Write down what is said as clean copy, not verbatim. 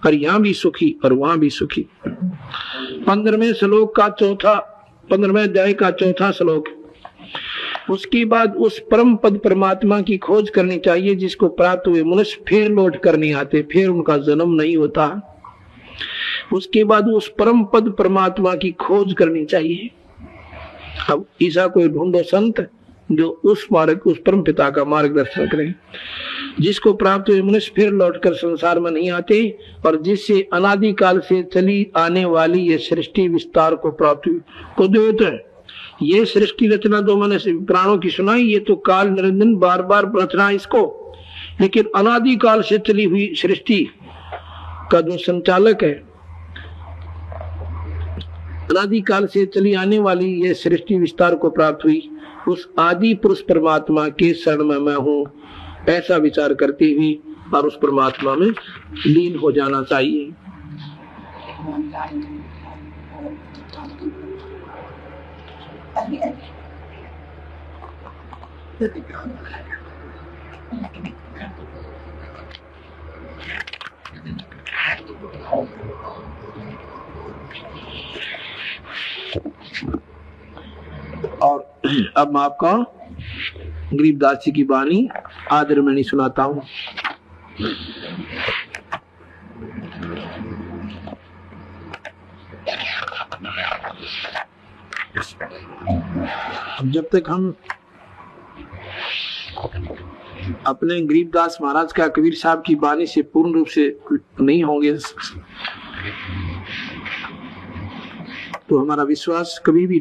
और यहाँ भी सुखी और वहां भी सुखी। 15वें श्लोक का 15वें अध्याय का 4था श्लोक। उसके बाद उस परम पद परमात्मा की खोज करनी चाहिए जिसको प्राप्त हुए मनुष्य फिर लौट कर नहीं आते, फिर उनका जन्म नहीं होता। उसके बाद उस परम पद परमात्मा की खोज करनी चाहिए। अब ईसा कोई ढूंढो संत जो उस परम पिता का मार्गदर्शन करें, जिसको प्राप्त हुए मनुष्य फिर लौटकर संसार में नहीं आते और जिससे अनादिकाल से चली आने वाली ये सृष्टि विस्तार को प्राप्त हुई। को देते ये सृष्टि रचना दो मैंने प्राणों की सुनाई, ये तो काल निरंजन बार बार रचना इसको, लेकिन अनादिकाल से चली हुई सृष्टि का जो संचालक है, अनादिकाल से चली आने वाली ये सृष्टि विस्तार को प्राप्त हुई उस आदि पुरुष परमात्मा के शरण में मैं हूँ, ऐसा विचार करते हुए और उस परमात्मा में लीन हो जाना चाहिए। और अब मैं आपका गरीबदास जी की वाणी आदर में नहीं सुनाता हूं। अब जब तक हम अपने गरीबदास महाराज का कबीर साहब की वाणी से पूर्ण रूप से नहीं होंगे तो हमारा विश्वास कभी भी